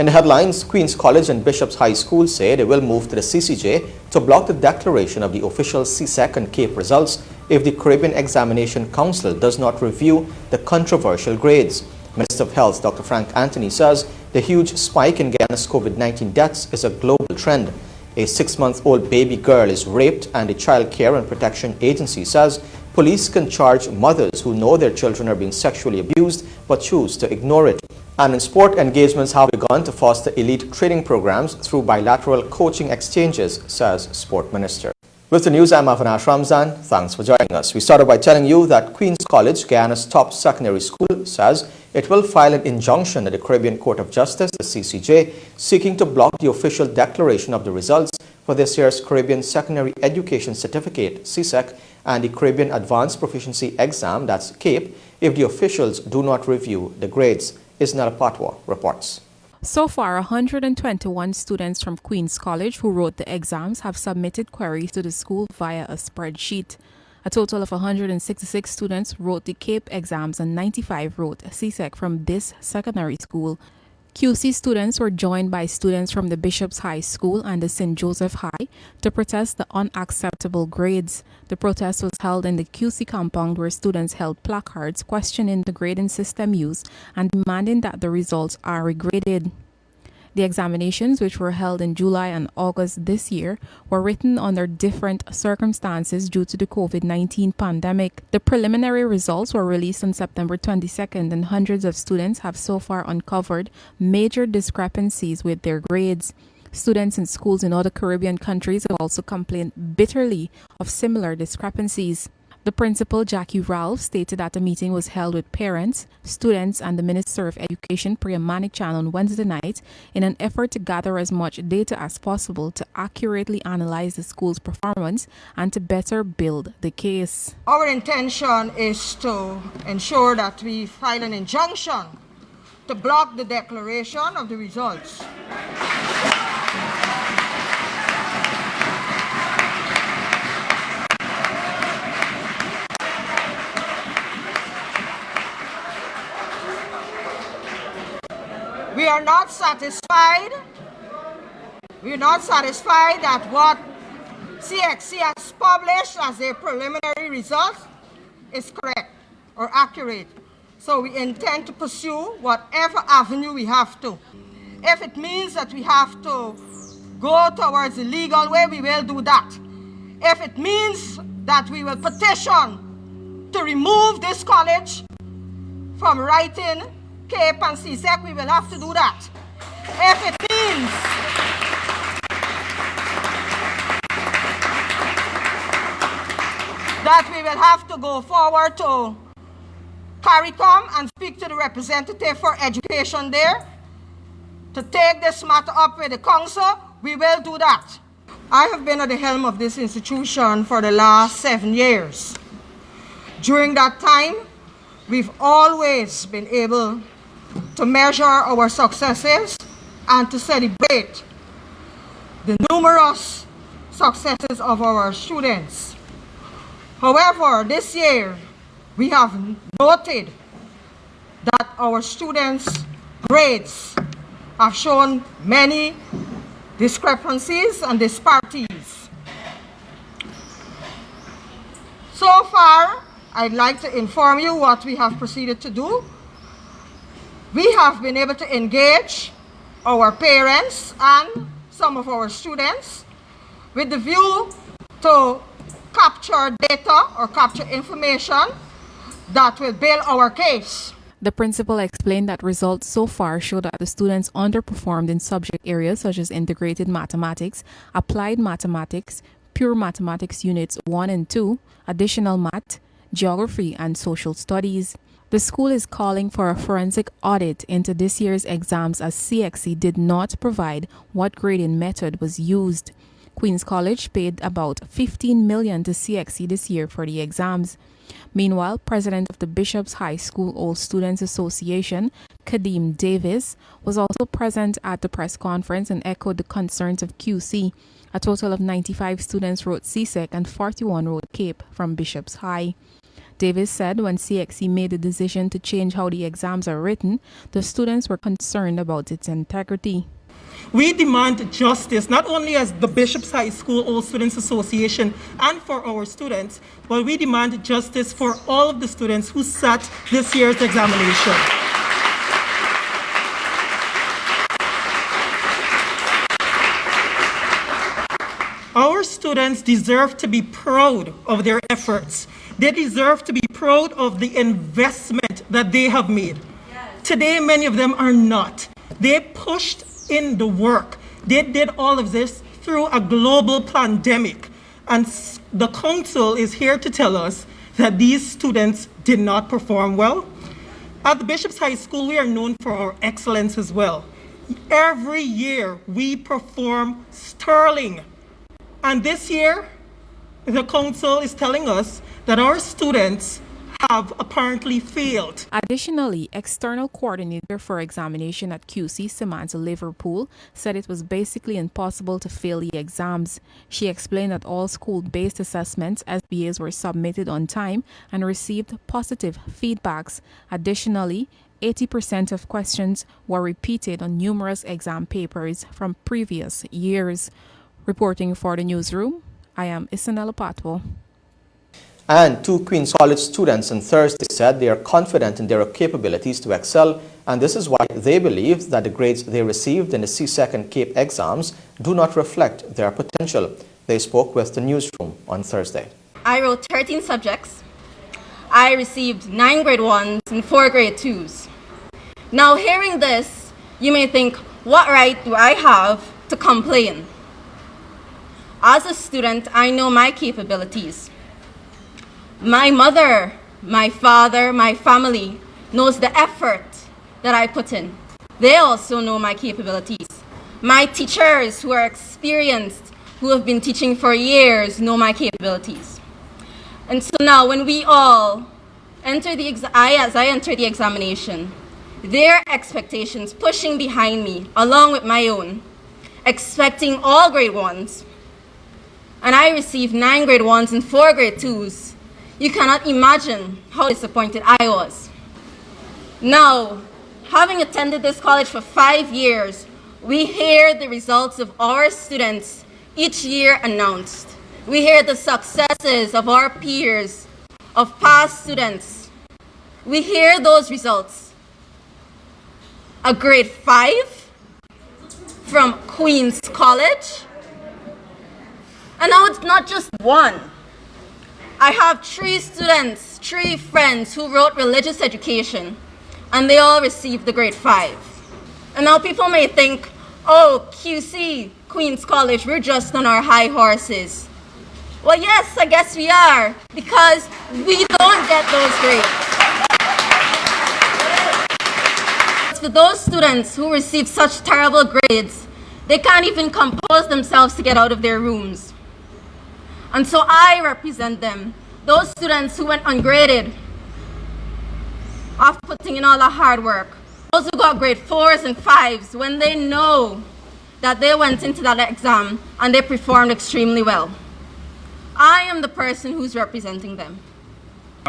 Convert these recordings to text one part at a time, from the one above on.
In the headlines, Queen's College and Bishop's High School say they will move to the CCJ to block the declaration of the official CSEC and CAPE results if the Caribbean Examination Council does not review the controversial grades. Minister of Health Dr. Frank Anthony says the huge spike in Guyana's COVID-19 deaths is a global trend. A 6-month-old baby girl is raped, and the Child Care and Protection Agency says police can charge mothers who know their children are being sexually abused but choose to ignore it. And in sport, engagements have begun to foster elite training programs through bilateral coaching exchanges, says Sport Minister. With the news, I'm Avinash Ramzan. Thanks for joining us. We started by telling you that Queen's College, Guyana's top secondary school, says it will file an injunction at the Caribbean Court of Justice, the CCJ, seeking to block the official declaration of the results for this year's Caribbean Secondary Education Certificate, CSEC, and the Caribbean Advanced Proficiency Exam, that's CAPE, if the officials do not review the grades. Isnala Patwa reports. So far, 121 students from Queen's College who wrote the exams have submitted queries to the school via a spreadsheet. A total of 166 students wrote the CAPE exams and 95 wrote CSEC from this secondary school. QC students were joined by students from the Bishop's High School and the St. Joseph High to protest the unacceptable grades. The protest was held in the QC compound, where students held placards questioning the grading system used and demanding that the results are regraded. The examinations, which were held in July and August this year, were written under different circumstances due to the COVID-19 pandemic. The preliminary results were released on September 22nd, and hundreds of students have so far uncovered major discrepancies with their grades. Students in schools in other Caribbean countries have also complained bitterly of similar discrepancies. The principal, Jackie Ralph, stated that a meeting was held with parents, students, and the Minister of Education, Priya Manikchan, on Wednesday night in an effort to gather as much data as possible to accurately analyze the school's performance and to better build the case. Our intention is to ensure that we file an injunction to block the declaration of the results. We are not satisfied. We are not satisfied that what CXC has published as their preliminary results is correct or accurate. So we intend to pursue whatever avenue we have to. If it means that we have to go towards the legal way, we will do that. If it means that we will petition to remove this college from writing CAPE and CSEC, we will have to do that. If it means that we will have to go forward to CARICOM and speak to the representative for education there to take this matter up with the council, we will do that. I have been at the helm of this institution for the last 7 years. During that time, we've always been able to measure our successes and to celebrate the numerous successes of our students. However, this year, we have noted that our students' grades have shown many discrepancies and disparities. So far, I'd like to inform you what we have proceeded to do. We have been able to engage our parents and some of our students with the view to capture data or capture information that will build our case. The principal explained that results so far show that the students underperformed in subject areas such as integrated mathematics, applied mathematics, pure mathematics units 1 and 2, additional math, geography, and social studies. The school is calling for a forensic audit into this year's exams, as CXC did not provide what grading method was used. Queen's College paid about $15 million to CXC this year for the exams. Meanwhile, President of the Bishop's High School All Students Association, Kadeem Davis, was also present at the press conference and echoed the concerns of QC. A total of 95 students wrote CSEC and 41 wrote CAPE from Bishop's High. Davis said when CXC made the decision to change how the exams are written, the students were concerned about its integrity. We demand justice, not only as the Bishop's High School All Students Association and for our students, but we demand justice for all of the students who sat this year's examination. Our students deserve to be proud of their efforts. They deserve to be proud of the investment that they have made. Yes. Today, many of them are not. They pushed in the work. They did all of this through a global pandemic. And the council is here to tell us that these students did not perform well. At the Bishop's High School, we are known for our excellence as well. Every year, we perform sterling. And this year, the council is telling us that our students have apparently failed. Additionally, external coordinator for examination at QC, Samantha Liverpool, said it was basically impossible to fail the exams. She explained that all school-based assessments, SBAs, were submitted on time and received positive feedbacks. Additionally, 80% of questions were repeated on numerous exam papers from previous years. Reporting for the newsroom, I am Isanella Patwo. And 2 Queen's College students on Thursday said they are confident in their capabilities to excel, and this is why they believe that the grades they received in the CSEC and CAPE exams do not reflect their potential. They spoke with the newsroom on Thursday. I wrote 13 subjects. I received 9 grade 1s and 4 grade 2s. Now hearing this, you may think, what right do I have to complain? As a student, I know my capabilities. My mother, my father, my family knows the effort that I put in. They also know my capabilities. My teachers who are experienced, who have been teaching for years, know my capabilities. And so now when we all enter as I enter the examination, their expectations pushing behind me along with my own, expecting all grade 1s, and I received 9 grade 1s and 4 grade 2s, you cannot imagine how disappointed I was. Now, having attended this college for 5 years, we hear the results of our students each year announced. We hear the successes of our peers, of past students. We hear those results. A grade 5 from Queen's College. And now it's not just one. I have 3 students, 3 friends who wrote religious education, and they all received the grade 5. And now people may think, oh, QC, Queen's College, we're just on our high horses. Well, yes, I guess we are, because we don't get those grades. For those students who receive such terrible grades, they can't even compose themselves to get out of their rooms. And so I represent them, those students who went ungraded after putting in all the hard work, those who got grade 4s and 5s when they know that they went into that exam and they performed extremely well. I am the person who's representing them.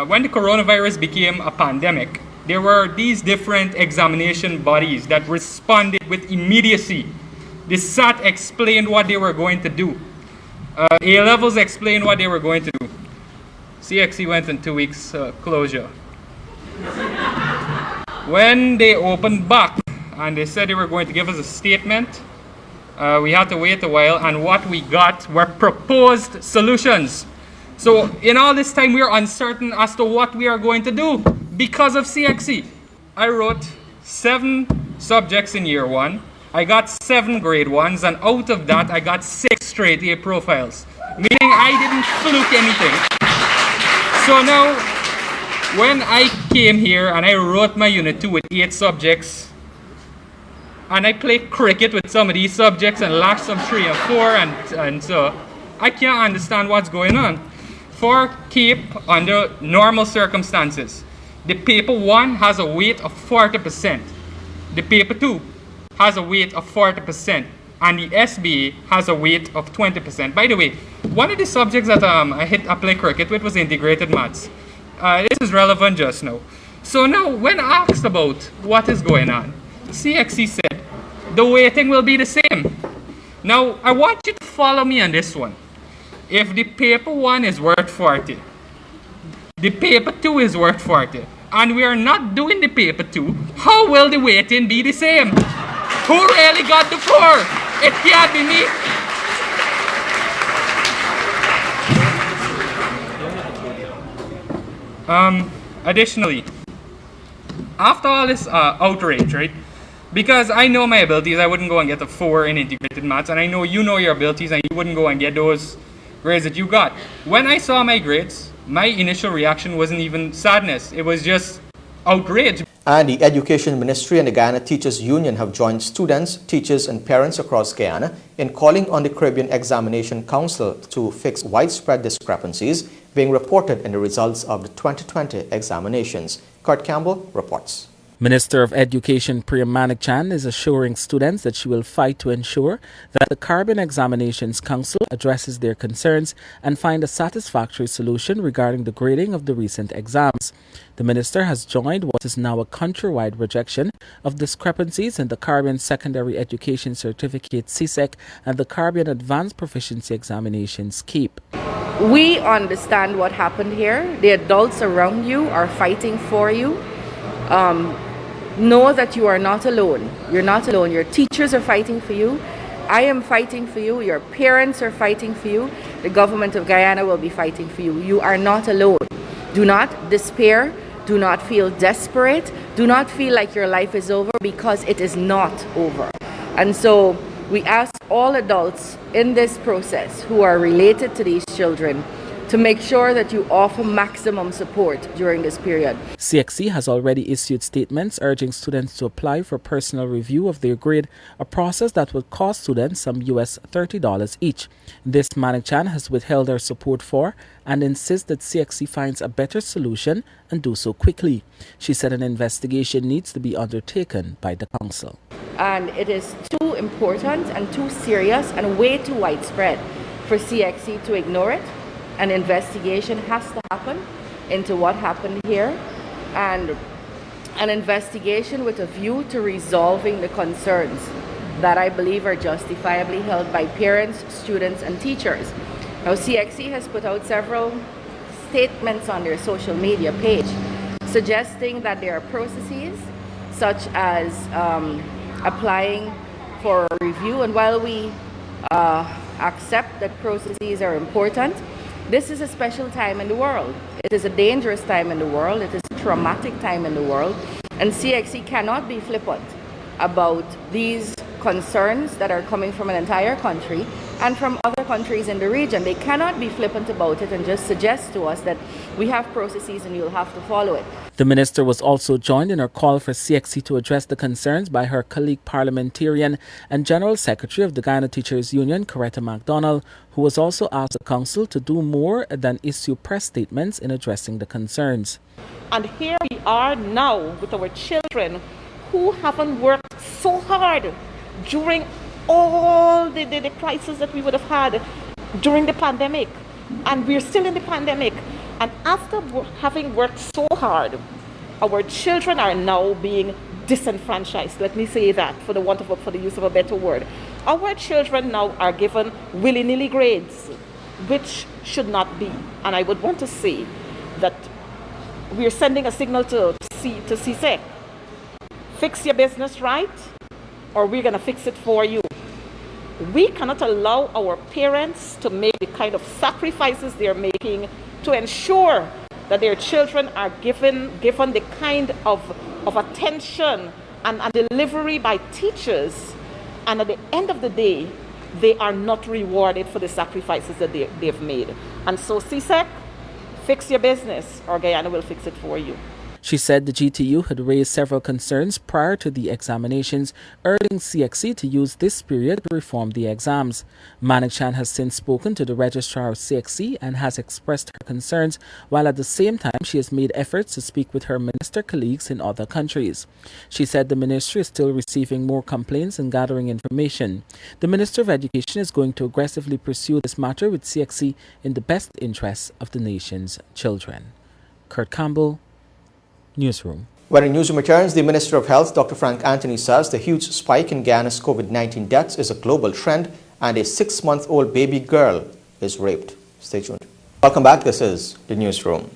When the coronavirus became a pandemic, there were these different examination bodies that responded with immediacy. The SAT explained what they were going to do. A-levels explained what they were going to do. CXC went in 2 weeks closure. When they opened back and they said they were going to give us a statement, we had to wait a while, and what we got were proposed solutions. So in all this time, we are uncertain as to what we are going to do because of CXC. I wrote 7 subjects in year 1. I got 7 grade 1s, and out of that, I got 6 straight A profiles, meaning I didn't fluke anything. So now, when I came here and I wrote my Unit 2 with 8 subjects, and I played cricket with some of these subjects and lashed some 3 and 4, and so I can't understand what's going on. For CAPE, under normal circumstances, the paper 1 has a weight of 40%. The paper 2 has a weight of 40%, and the SBA has a weight of 20%. By the way, one of the subjects that I played cricket with was integrated maths. this is relevant just now. So now, when asked about what is going on, CXC said the weighting will be the same. Now, I want you to follow me on this one. If the paper 1 is worth 40, the paper 2 is worth 40, and we are not doing the paper 2, how will the weighting be the same? Who really got the 4? It can't be me. Additionally, after all this outrage, right? Because I know my abilities, I wouldn't go and get a 4 in integrated maths, and I know you know your abilities, and you wouldn't go and get those grades that you got. When I saw my grades, my initial reaction wasn't even sadness, it was just outrage. And the Education Ministry and the Guyana Teachers Union have joined students, teachers and parents across Guyana in calling on the Caribbean Examination Council to fix widespread discrepancies being reported in the results of the 2020 examinations. Kurt Campbell reports. Minister of Education Priya Manik-Chan is assuring students that she will fight to ensure that the Caribbean Examinations Council addresses their concerns and find a satisfactory solution regarding the grading of the recent exams. The minister has joined what is now a countrywide rejection of discrepancies in the Caribbean Secondary Education Certificate CSEC and the Caribbean Advanced Proficiency Examinations CAPE. We understand what happened here. The adults around you are fighting for you. Know that you are not alone. You're not alone. Your teachers are fighting for you. I am fighting for you. Your parents are fighting for you. The government of Guyana will be fighting for you. You are not alone. Do not despair. Do not feel desperate. Do not feel like your life is over, because it is not over. And so we ask all adults in this process who are related to these children to make sure that you offer maximum support during this period. CXC has already issued statements urging students to apply for personal review of their grade, a process that would cost students some US $30 each. This Manik-Chan has withheld her support for and insists that CXC finds a better solution and do so quickly. She said an investigation needs to be undertaken by the council. And it is too important and too serious and way too widespread for CXC to ignore it. An investigation has to happen into what happened here, and an investigation with a view to resolving the concerns that I believe are justifiably held by parents, students, and teachers. Now, CXC has put out several statements on their social media page suggesting that there are processes such as applying for a review, and while we accept that processes are important, this is a special time in the world. It is a dangerous time in the world. It is a traumatic time in the world. And CXC cannot be flippant about these concerns that are coming from an entire country and from other countries in the region. They cannot be flippant about it and just suggest to us that we have processes and you'll have to follow it. The minister was also joined in her call for CXC to address the concerns by her colleague parliamentarian and General Secretary of the Guyana Teachers Union, Coretta MacDonald, who was also asked the council to do more than issue press statements in addressing the concerns. And here we are now with our children who haven't worked so hard during all the crisis that we would have had during the pandemic. And we're still in the pandemic. And after having worked so hard, our children are now being disenfranchised. Let me say that for the use of a better word. Our children now are given willy-nilly grades, which should not be. And I would want to say that we're sending a signal to CSEC. Fix your business right, or we're going to fix it for you. We cannot allow our parents to make the kind of sacrifices they're making to ensure that their children are given the kind of attention and delivery by teachers, and at the end of the day, they are not rewarded for the sacrifices that they've made. And so CSEC, fix your business, or Guyana will fix it for you. She said the GTU had raised several concerns prior to the examinations, urging CXC to use this period to reform the exams. Manik-Chan has since spoken to the registrar of CXC and has expressed her concerns, while at the same time she has made efforts to speak with her minister colleagues in other countries. She said the ministry is still receiving more complaints and gathering information. The Minister of Education is going to aggressively pursue this matter with CXC in the best interests of the nation's children. Kurt Campbell, Newsroom. When in Newsroom returns, the Minister of Health, Dr. Frank Anthony, says the huge spike in Guyana's COVID-19 deaths is a global trend and a 6-month-old baby girl is raped. Stay tuned. Welcome back. This is the Newsroom.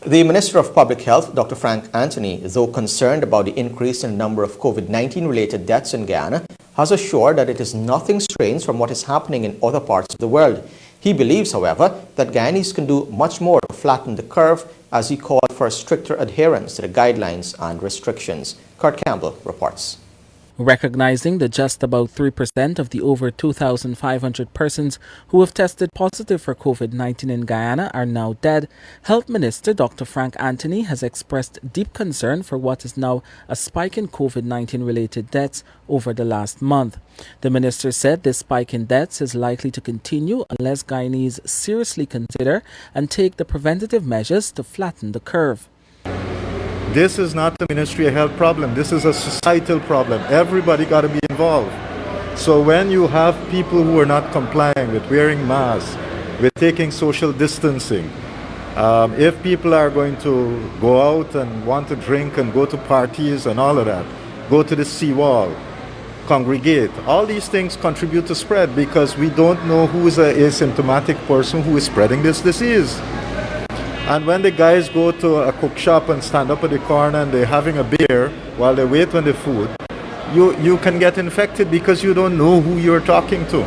The Minister of Public Health, Dr. Frank Anthony, though concerned about the increase in the number of COVID-19 related deaths in Guyana, has assured that it is nothing strange from what is happening in other parts of the world. He believes, however, that Guyanese can do much more to flatten the curve, as he called for stricter adherence to the guidelines and restrictions. Kurt Campbell reports. Recognizing that just about 3% of the over 2,500 persons who have tested positive for COVID-19 in Guyana are now dead, Health Minister Dr. Frank Anthony has expressed deep concern for what is now a spike in COVID-19 related deaths over the last month. The minister said this spike in deaths is likely to continue unless Guyanese seriously consider and take the preventative measures to flatten the curve. This is not the Ministry of Health problem. This is a societal problem. Everybody got to be involved. So when you have people who are not complying with wearing masks, with taking social distancing, if people are going to go out and want to drink and go to parties and all of that, go to the seawall, congregate, all these things contribute to spread because we don't know who is an asymptomatic person who is spreading this disease. And when the guys go to a cook shop and stand up at the corner and they're having a beer while they wait on the food, you can get infected because you don't know who you're talking to.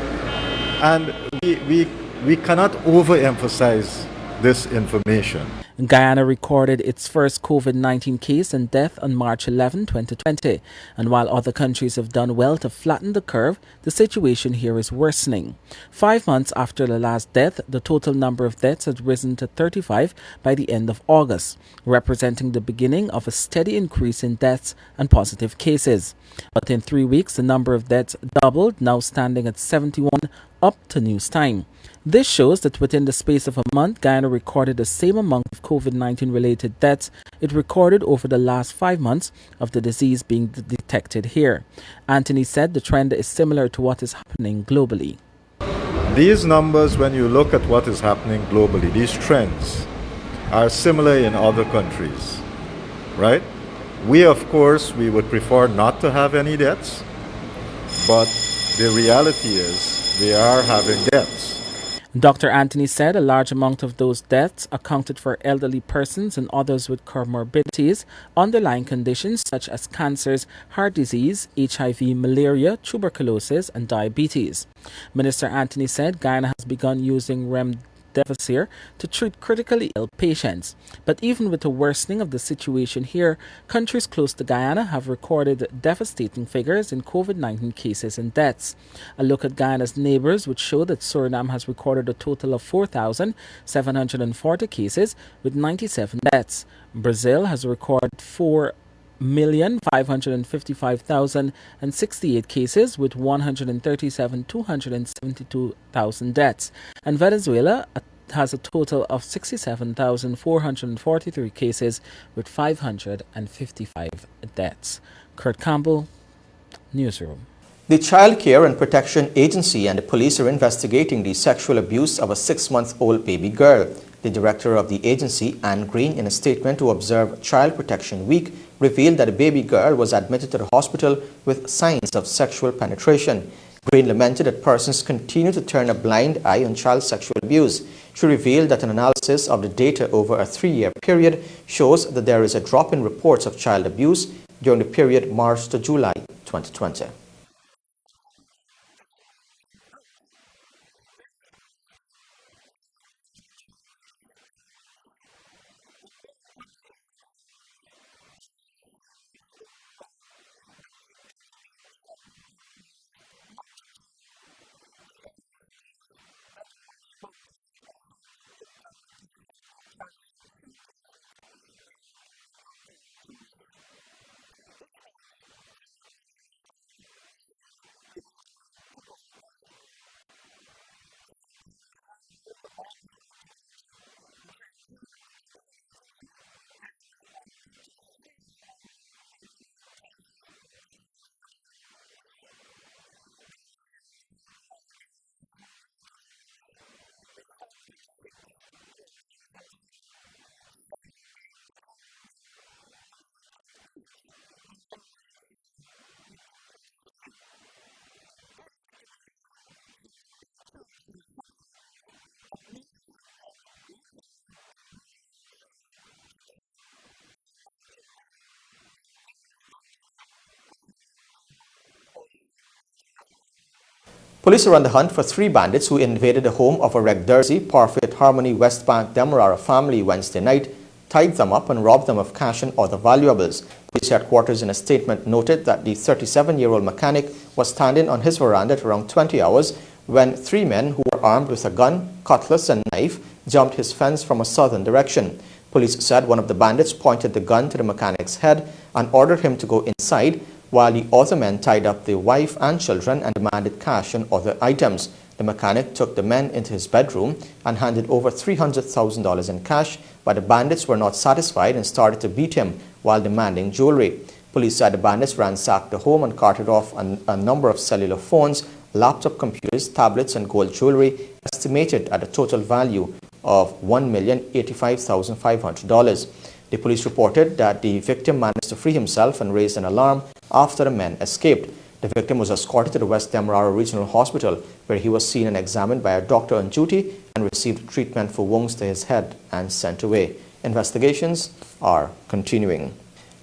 And we cannot overemphasize this information. Guyana recorded its first COVID-19 case and death on March 11, 2020. And while other countries have done well to flatten the curve, the situation here is worsening. 5 months after the last death, the total number of deaths had risen to 35 by the end of August, representing the beginning of a steady increase in deaths and positive cases. But in 3 weeks, the number of deaths doubled, now standing at 71 up to news time. This shows that within the space of a month, Guyana recorded the same amount of COVID-19 related deaths it recorded over the last 5 months of the disease being detected here. Anthony said the trend is similar to what is happening globally. These numbers, when you look at what is happening globally, these trends are similar in other countries, right? We, of course, we would prefer not to have any deaths, but the reality is we are having deaths. Dr. Anthony said a large amount of those deaths accounted for elderly persons and others with comorbidities, underlying conditions such as cancers, heart disease, HIV, malaria, tuberculosis, and diabetes. Minister Anthony said Guyana has begun using remdesivir to treat critically ill patients. But even with the worsening of the situation here, countries close to Guyana have recorded devastating figures in COVID-19 cases and deaths. A look at Guyana's neighbors would show that Suriname has recorded a total of 4,740 cases with 97 deaths. Brazil has recorded 4,555,068 cases with 137,272,000 deaths. And Venezuela has a total of 67,443 cases with 555 deaths. Kurt Campbell, Newsroom. The Child Care and Protection Agency and the police are investigating the sexual abuse of a 6-month-old baby girl. The director of the agency, Anne Green, in a statement to observe Child Protection Week, revealed that a baby girl was admitted to the hospital with signs of sexual penetration. Green lamented that persons continue to turn a blind eye on child sexual abuse. She revealed that an analysis of the data over a 3-year period shows that there is a drop in reports of child abuse during the period March to July 2020. Police are on the hunt for 3 bandits who invaded the home of a Regderzi, Parfait Harmony, West Bank, Demerara family Wednesday night, tied them up and robbed them of cash and other valuables. Police headquarters in a statement noted that the 37-year-old mechanic was standing on his veranda at around 20 hours when 3 men who were armed with a gun, cutlass and knife jumped his fence from a southern direction. Police said one of the bandits pointed the gun to the mechanic's head and ordered him to go inside, while the other men tied up the wife and children and demanded cash and other items. The mechanic took the men into his bedroom and handed over $300,000 in cash, but the bandits were not satisfied and started to beat him while demanding jewelry. Police said the bandits ransacked the home and carted off a number of cellular phones, laptop computers, tablets and gold jewelry, estimated at a total value of $1,085,500. The police reported that the victim managed to free himself and raised an alarm after the men escaped. The victim was escorted to the West Demerara Regional Hospital, where he was seen and examined by a doctor on duty and received treatment for wounds to his head and sent away. Investigations are continuing.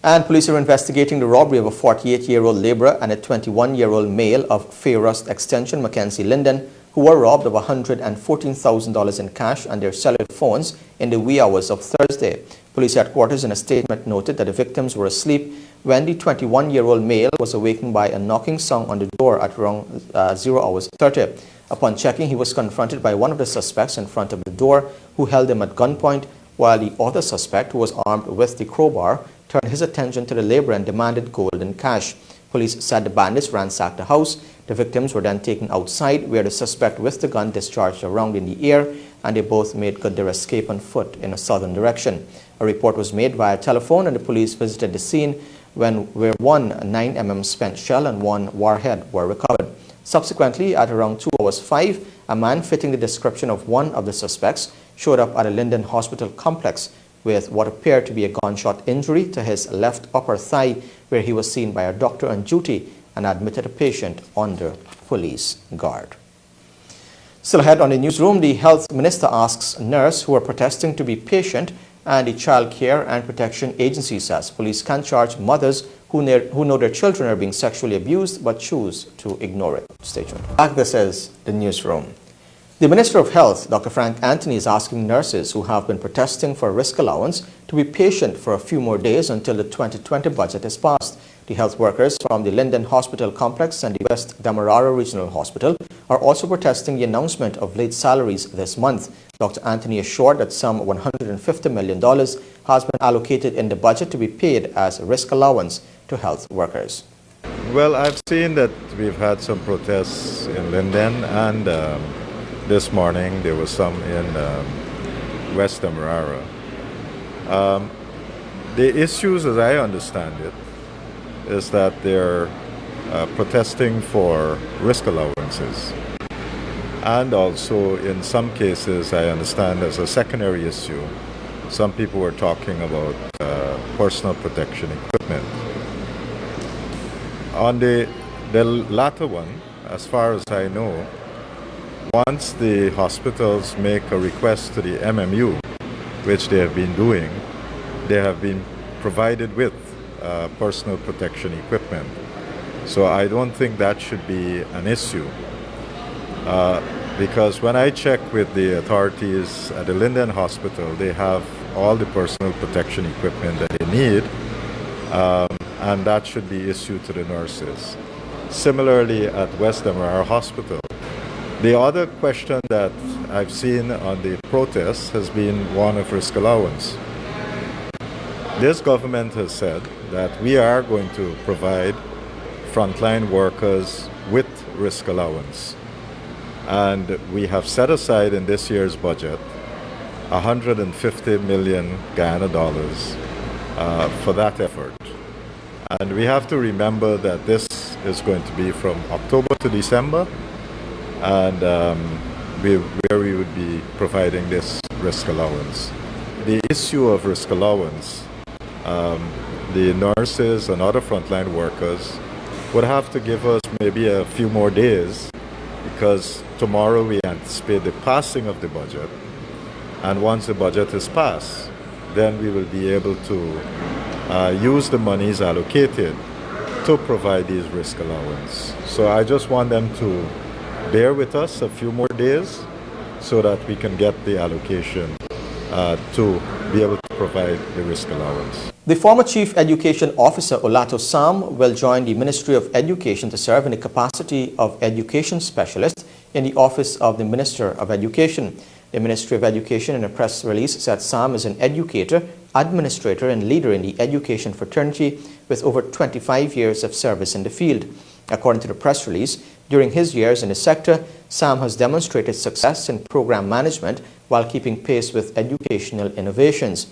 And police are investigating the robbery of a 48-year-old laborer and a 21-year-old male of Fairrust Extension, Mackenzie Linden, who were robbed of $114,000 in cash and their cellular phones in the wee hours of Thursday. Police headquarters in a statement noted that the victims were asleep when the 21-year-old male was awakened by a knocking sound on the door at around 0:30. Upon checking, he was confronted by one of the suspects in front of the door, who held him at gunpoint, while the other suspect, who was armed with the crowbar, turned his attention to the laborer and demanded gold and cash. Police said the bandits ransacked the house. The victims were then taken outside, where the suspect with the gun discharged a round in the air, and they both made good their escape on foot in a southern direction. A report was made via telephone, and the police visited the scene where one 9mm spent shell and one warhead were recovered. Subsequently, at around 2:05, a man fitting the description of one of the suspects showed up at a Linden Hospital complex with what appeared to be a gunshot injury to his left upper thigh, where he was seen by a doctor on duty and admitted a patient under police guard. Still ahead on the newsroom, the health minister asks nurses who are protesting to be patient, and the Child Care and Protection Agency says police can charge mothers who know their children are being sexually abused but choose to ignore it. Stay tuned. Back, this is the newsroom. The Minister of Health, Dr. Frank Anthony, is asking nurses who have been protesting for a risk allowance to be patient for a few more days until the 2020 budget is passed. The health workers from the Linden Hospital Complex and the West Demerara Regional Hospital are also protesting the announcement of late salaries this month. Dr. Anthony assured that some $150 million has been allocated in the budget to be paid as a risk allowance to health workers. Well, I've seen that we've had some protests in Linden, and this morning there was some in West Demerara. The issues, as I understand it, is that they're protesting for risk allowances. And also, in some cases, I understand as a secondary issue, some people were talking about personal protection equipment. On the latter one, as far as I know, once the hospitals make a request to the MMU, which they have been doing, they have been provided with personal protection equipment. So I don't think that should be an issue. Because when I check with the authorities at the Linden Hospital, they have all the personal protection equipment that they need, and that should be issued to the nurses. Similarly, at West Demerara Hospital, the other question that I've seen on the protests has been one of risk allowance. This government has said that we are going to provide frontline workers with risk allowance. And we have set aside in this year's budget 150 million Guyana dollars for that effort. And we have to remember that this is going to be from October to December, and where we would be providing this risk allowance. The issue of risk allowance, the nurses and other frontline workers would have to give us maybe a few more days, because tomorrow we anticipate the passing of the budget, and once the budget is passed, then we will be able to use the monies allocated to provide these risk allowance. So I just want them to bear with us a few more days so that we can get the allocation to be able to provide the risk allowance. The former Chief Education Officer Olato Sam will join the Ministry of Education to serve in the capacity of Education Specialist in the Office of the Minister of Education. The Ministry of Education in a press release said Sam is an educator, administrator and leader in the education fraternity with over 25 years of service in the field. According to the press release, during his years in the sector, Sam has demonstrated success in program management while keeping pace with educational innovations.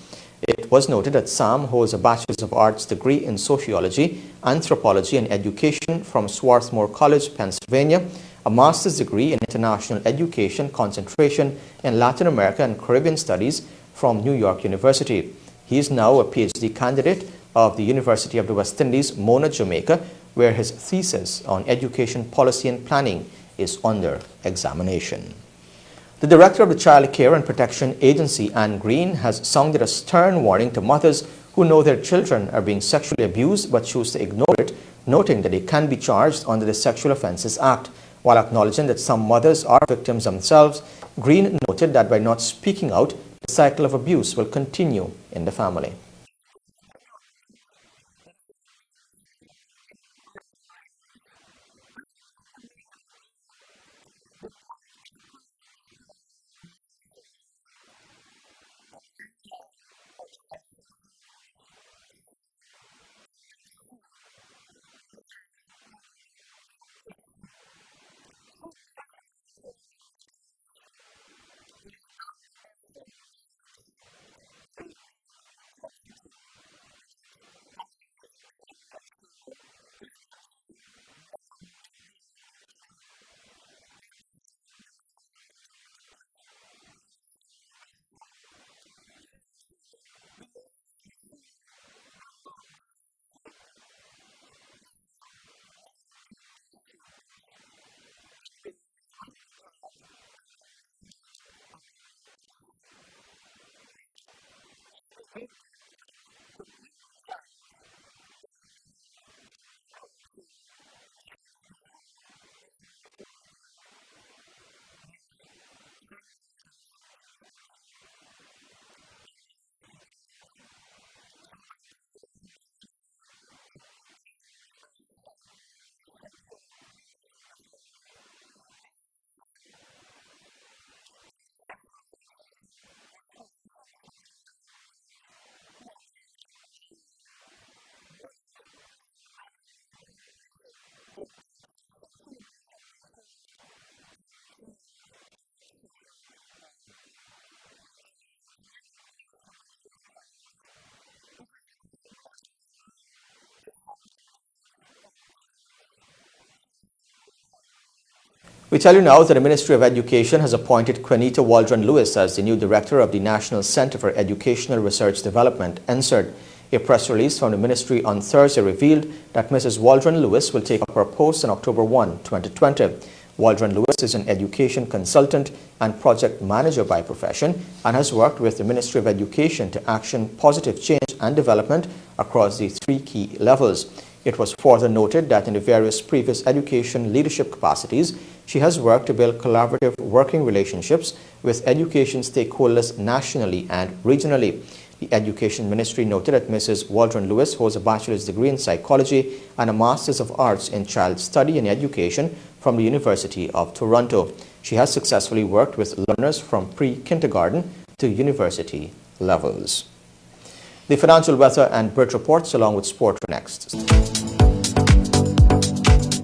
It was noted that Sam holds a Bachelor's of Arts degree in Sociology, Anthropology and Education from Swarthmore College, Pennsylvania, a Master's degree in International Education, concentration in Latin America and Caribbean Studies from New York University. He is now a PhD candidate of the University of the West Indies, Mona, Jamaica, where his thesis on education policy and planning is under examination. The director of the Child Care and Protection Agency, Anne Green, has sounded a stern warning to mothers who know their children are being sexually abused but choose to ignore it, noting that they can be charged under the Sexual Offences Act. While acknowledging that some mothers are victims themselves, Green noted that by not speaking out, the cycle of abuse will continue in the family. We tell you now that the Ministry of Education has appointed Quenita Waldron-Lewis as the new director of the National Center for Educational Research Development, NCERD. A press release from the ministry on Thursday revealed that Mrs. Waldron-Lewis will take up her post on October 1, 2020. Waldron-Lewis is an education consultant and project manager by profession and has worked with the Ministry of Education to action positive change and development across the three key levels. It was further noted that in the various previous education leadership capacities, she has worked to build collaborative working relationships with education stakeholders nationally and regionally. The Education Ministry noted that Mrs. Waldron-Lewis holds a bachelor's degree in psychology and a master's of arts in child study and education from the University of Toronto. She has successfully worked with learners from pre-kindergarten to university levels. The financial, weather and bird reports along with sport are next.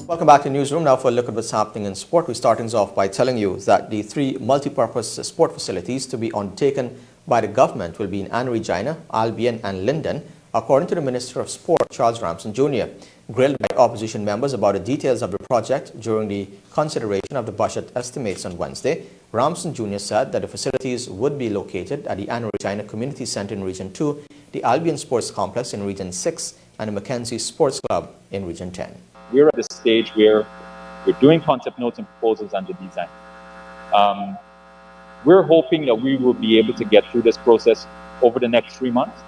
Welcome back to Newsroom. Now for a look at what's happening in sport. We're starting off by telling you that the three multi-purpose sport facilities to be undertaken by the government will be in Anne Regina, Albion and Linden, according to the Minister of Sport, Charles Ramson Jr. Grilled by opposition members about the details of the project during the consideration of the budget estimates on Wednesday, Ramson Jr. said that the facilities would be located at the Anne Regina Community Centre in Region 2, the Albion Sports Complex in Region 6, and the Mackenzie Sports Club in Region 10. We're at the stage where we're doing concept notes and proposals and the design. We're hoping that we will be able to get through this process over the next 3 months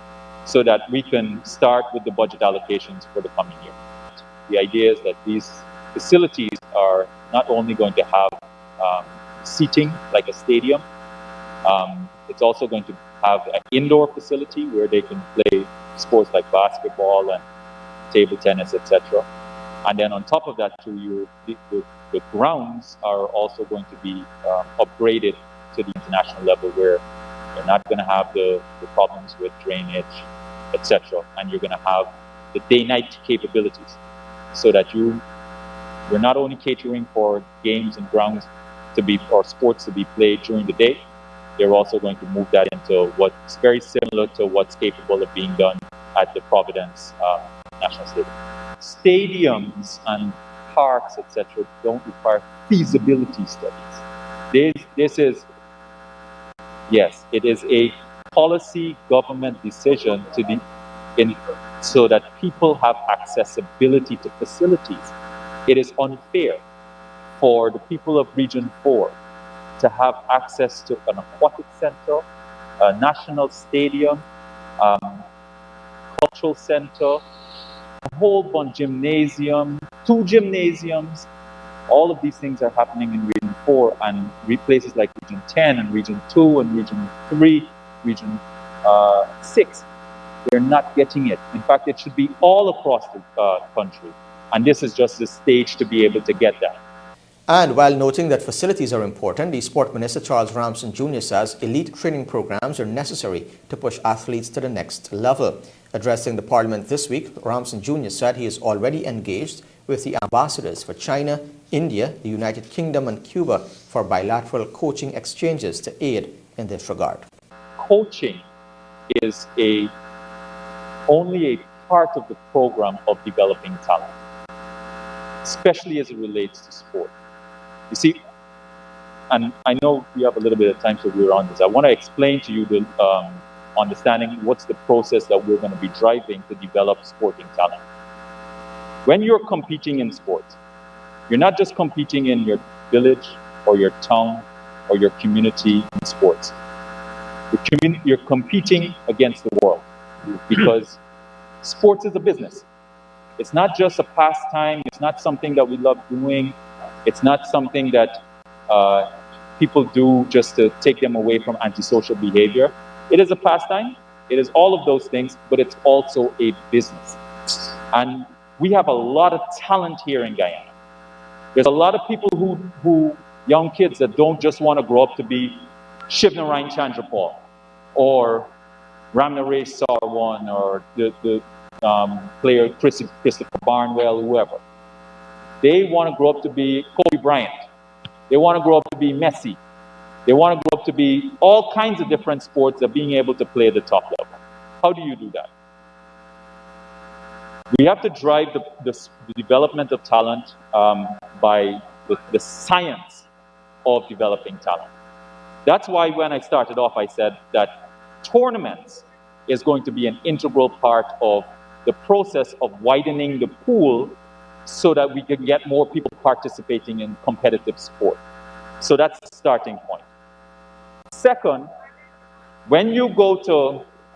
so that we can start with the budget allocations for the coming year. The idea is that these facilities are not only going to have seating like a stadium, it's also going to have an indoor facility where they can play sports like basketball and table tennis, etc. And then on top of that, too, the grounds are also going to be upgraded to the international level, where you're not going to have the problems with drainage, etc. And you're going to have the day-night capabilities, so that you're not only catering for games and grounds or sports to be played during the day, they're also going to move that into what's very similar to what's capable of being done at the Providence National Stadium. Stadiums and parks, etc., don't require feasibility studies. It is a policy government decision so that people have accessibility to facilities. It is unfair for the people of Region 4 to have access to an aquatic center, a national stadium, cultural center, a whole bunch gymnasium, 2 gymnasiums. All of these things are happening in Region 4, and places like Region 10 and Region 2 and Region 3, Region 6, they're not getting it. In fact, it should be all across the country. And this is just the stage to be able to get that. And while noting that facilities are important, the Sport Minister Charles Ramson Jr. says elite training programs are necessary to push athletes to the next level. Addressing the Parliament this week, Ramson Jr. said he is already engaged with the ambassadors for China, India, the United Kingdom and Cuba for bilateral coaching exchanges to aid in this regard. Coaching is only a part of the program of developing talent, especially as it relates to sport. You see, and I know we have a little bit of time, so we're on this. I want to explain to you the understanding what's the process that we're going to be driving to develop sporting talent. When you're competing in sports, you're not just competing in your village or your town or your community in sports. You're competing against the world, because sports is a business. It's not just a pastime. It's not something that we love doing. It's not something that people do just to take them away from antisocial behavior. It is a pastime. It is all of those things, but it's also a business. And we have a lot of talent here in Guyana. There's a lot of people young kids that don't just want to grow up to be Shivnarine Chandrapal or Ramnaresh Sarwan or the player Christopher Barnwell, whoever. They want to grow up to be Kobe Bryant. They want to grow up to be Messi. They want to grow up to be all kinds of different sports of being able to play at the top level. How do you do that? We have to drive the development of talent by the science of developing talent. That's why when I started off, I said that tournaments is going to be an integral part of the process of widening the pool so that we can get more people participating in competitive sport. So that's the starting point. Second, when you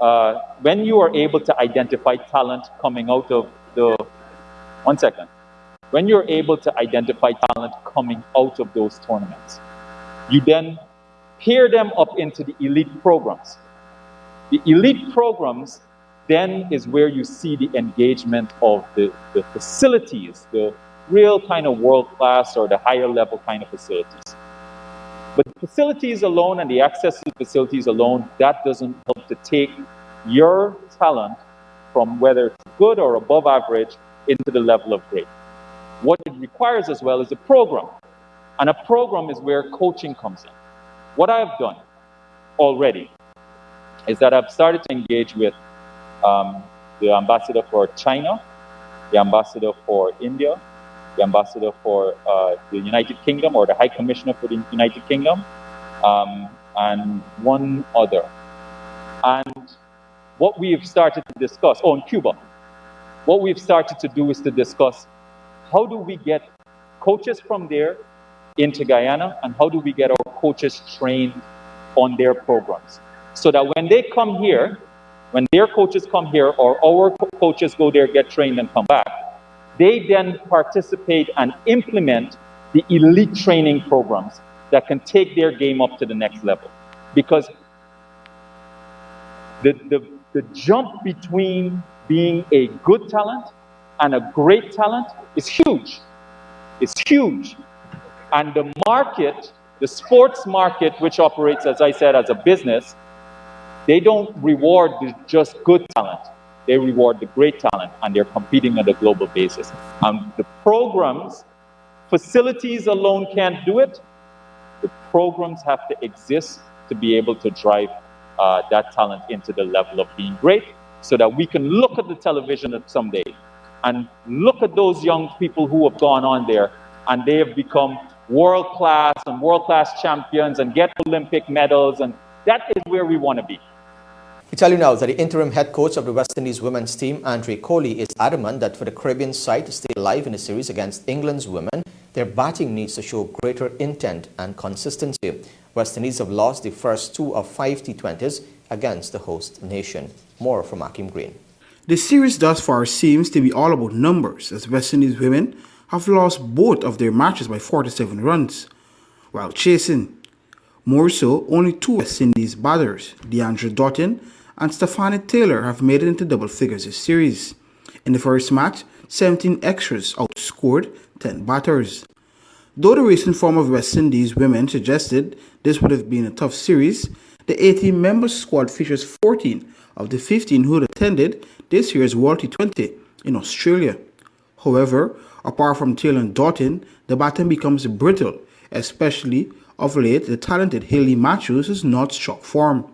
are able to identify talent coming out of when you're able to identify talent coming out of those tournaments, you then pair them up into the elite programs. The elite programs then is where you see the engagement of the facilities, the real kind of world-class or the higher level kind of facilities. But the facilities alone and the access to the facilities alone, that doesn't help to take your talent from whether it's good or above average into the level of great. What it requires as well is a program. And a program is where coaching comes in. What I've done already is that I've started to engage with the ambassador for China, the ambassador for India, the ambassador for the United Kingdom, or the High Commissioner for the United Kingdom, and one other. And what we've started to discuss, in Cuba, what we've started to do is to discuss how do we get coaches from there into Guyana, and how do we get our coaches trained on their programs, so that when they come here, when their coaches come here, or our coaches go there, get trained and come back, they then participate and implement the elite training programs that can take their game up to the next level. Because the jump between being a good talent and a great talent is huge. It's huge. And the market, the sports market, which operates, as I said, as a business, they don't reward just good talent. They reward the great talent, and they're competing on a global basis. The programs, facilities alone can't do it. The programs have to exist to be able to drive that talent into the level of being great, so that we can look at the television someday and look at those young people who have gone on there and they have become world-class and world-class champions and get Olympic medals, and that is where we want to be. We tell you now that the interim head coach of the West Indies women's team, Andre Coley, is adamant that for the Caribbean side to stay alive in the series against England's women, their batting needs to show greater intent and consistency. West Indies have lost the first 2 of 5 T20s against the host nation. More from Akim Green. The series thus far seems to be all about numbers, as West Indies women have lost both of their matches by 47 runs, while chasing. More so, only 2 West Indies batters, DeAndre Doughton and Stephanie Taylor, have made it into double figures this series. In the first match, 17 extras outscored 10 batters. Though the recent form of West Indies women suggested this would have been a tough series, the 18-member squad features 14 of the 15 who had attended this year's World T20 in Australia. However, apart from Taylor and Doughton, the batting becomes brittle, especially of late the talented Hayley Matthews is not struck form.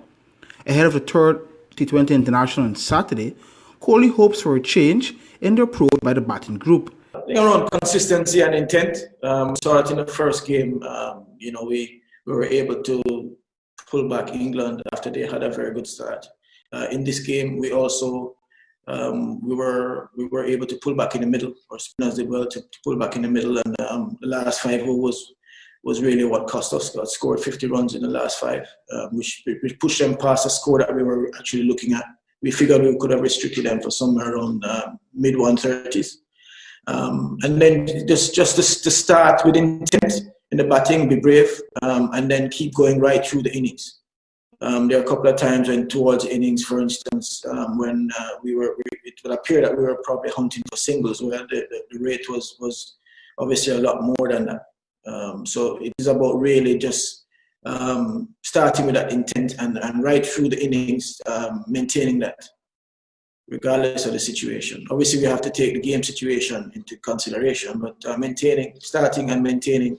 Ahead of the third T20 International on Saturday, Coley hopes for a change in the approach by the batting group. Around consistency and intent, starting the first game, we were able to pull back England after they had a very good start. In this game, we also we were able to pull back in the middle, or spinners did well to pull back in the middle, and the last 5 was really what cost us. Got scored 50 runs in the last 5, which pushed them past the score that we were actually looking at. We figured we could have restricted them for somewhere around mid 130s. And then just to start with intent in the batting, be brave, and then keep going right through the innings. There are a couple of times when towards the innings, for instance, when it would appear that we were probably hunting for singles, where the rate was obviously a lot more than that. So it is about really just starting with that intent and right through the innings, maintaining that, regardless of the situation. Obviously, we have to take the game situation into consideration, but starting and maintaining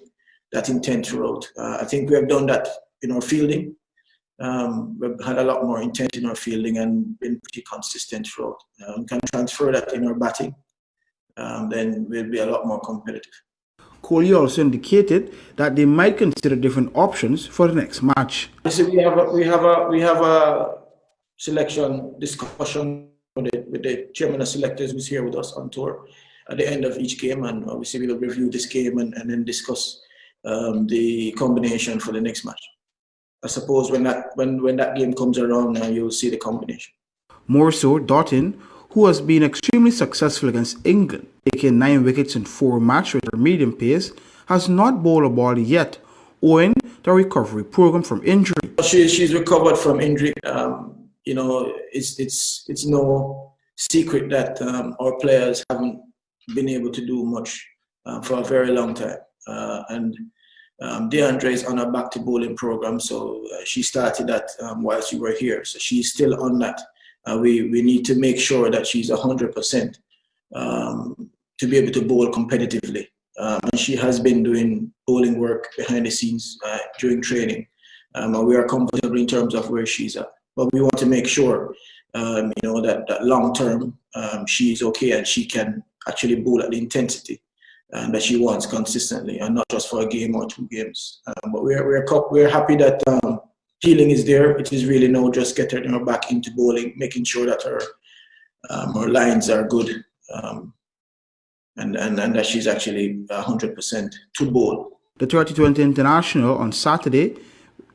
that intent throughout. I think we have done that in our fielding. We've had a lot more intent in our fielding and been pretty consistent throughout. We can transfer that in our batting, then we'll be a lot more competitive. Coley also indicated that they might consider different options for the next match. So we have a selection discussion with the chairman of selectors who's here with us on tour at the end of each game, and obviously we will review this game and then discuss the combination for the next match. I suppose when that game comes around, you'll see the combination. More so, Doughton, who has been extremely successful against England, taking 9 wickets in 4 matches with her medium pace, has not bowled a ball yet, owing to a recovery program from injury. She's recovered from injury. It's no secret that our players haven't been able to do much for a very long time. And DeAndre is on a back to bowling program, so she started that whilst you were here. So she's still on that. We need to make sure that she's 100% to be able to bowl competitively. And she has been doing bowling work behind the scenes during training. And we are comfortable in terms of where she's at. But we want to make sure, that long term she's okay and she can actually bowl at the intensity that she wants consistently, and not just for a game or 2 games. But we're happy that healing is there. It is really now just getting her back into bowling, making sure that her lines are good, and that she's actually 100% to bowl. The 2020 International on Saturday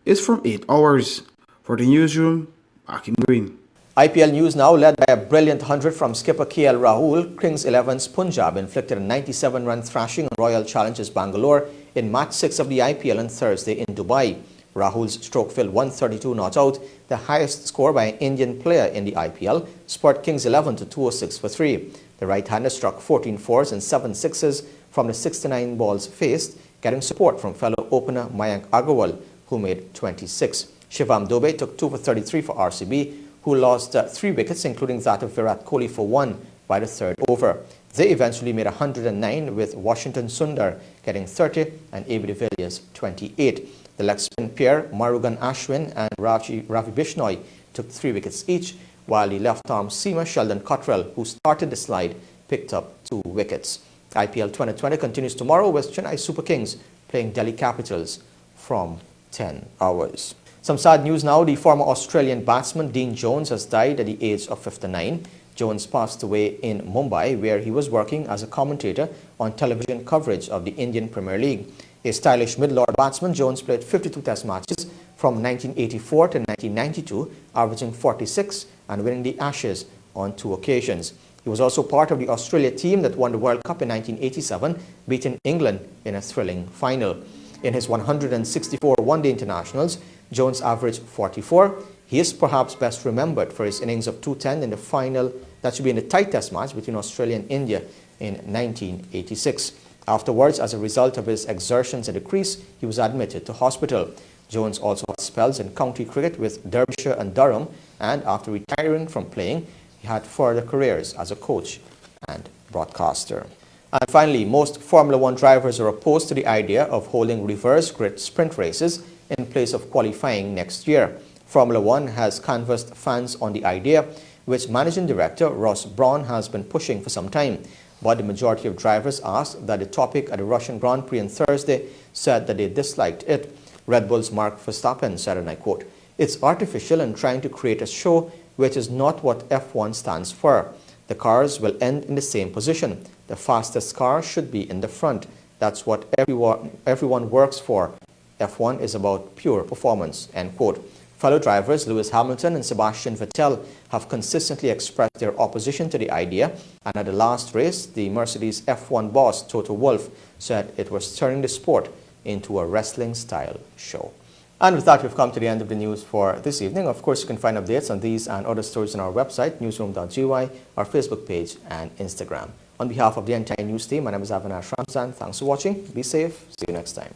is from 8 hours. For the newsroom, Akim Green. IPL news now, led by a brilliant 100 from skipper KL Rahul. Kings 11's Punjab inflicted a 97-run thrashing on Royal Challengers Bangalore in match 6 of the IPL on Thursday in Dubai. Rahul's stroke-filled 132 not out, the highest score by an Indian player in the IPL, spurred Kings 11 to 206 for 3. The right-hander struck 14 fours and 7 sixes from the 69 balls faced, getting support from fellow opener Mayank Agarwal, who made 26. Shivam Dubey took 2 for 33 for RCB, who lost 3 wickets, including that of Virat Kohli for 1 by the third over. They eventually made 109, with Washington Sundar getting 30 and A.B. de Villiers 28. The leg spin pair, Murugan Ashwin and Ravi Bishnoi, took 3 wickets each, while the left-arm seamer Sheldon Cottrell, who started the slide, picked up 2 wickets. IPL 2020 continues tomorrow with Chennai Super Kings playing Delhi Capitals from 10 hours. Some sad news now. The former Australian batsman Dean Jones has died at the age of 59. Jones passed away in Mumbai, where he was working as a commentator on television coverage of the Indian Premier League. A stylish mid-order batsman, Jones played 52 test matches from 1984 to 1992, averaging 46 and winning the Ashes on 2 occasions. He was also part of the Australia team that won the World Cup in 1987, beating England in a thrilling final. In his 164 one-day internationals, Jones averaged 44. He is perhaps best remembered for his innings of 210 in the final that should be in the tight test match between Australia and India in 1986. Afterwards, as a result of his exertions at the crease, he was admitted to hospital. Jones also had spells in county cricket with Derbyshire and Durham, and after retiring from playing, he had further careers as a coach and broadcaster. And finally, most Formula One drivers are opposed to the idea of holding reverse grid sprint races in place of qualifying next year. Formula One has canvassed fans on the idea, which Managing Director Ross Brawn has been pushing for some time. But the majority of drivers asked that the topic at the Russian Grand Prix on Thursday said that they disliked it. Red Bull's Mark Verstappen said, and I quote, "It's artificial and trying to create a show which is not what F1 stands for. The cars will end in the same position. The fastest car should be in the front. That's what everyone works for. F1 is about pure performance," end quote. Fellow drivers Lewis Hamilton and Sebastian Vettel have consistently expressed their opposition to the idea, and at the last race, the Mercedes F1 boss Toto Wolff said it was turning the sport into a wrestling-style show. And with that, we've come to the end of the news for this evening. Of course, you can find updates on these and other stories on our website, newsroom.gy, our Facebook page, and Instagram. On behalf of the entire news team, my name is Avinash Ramzan. Thanks for watching. Be safe. See you next time.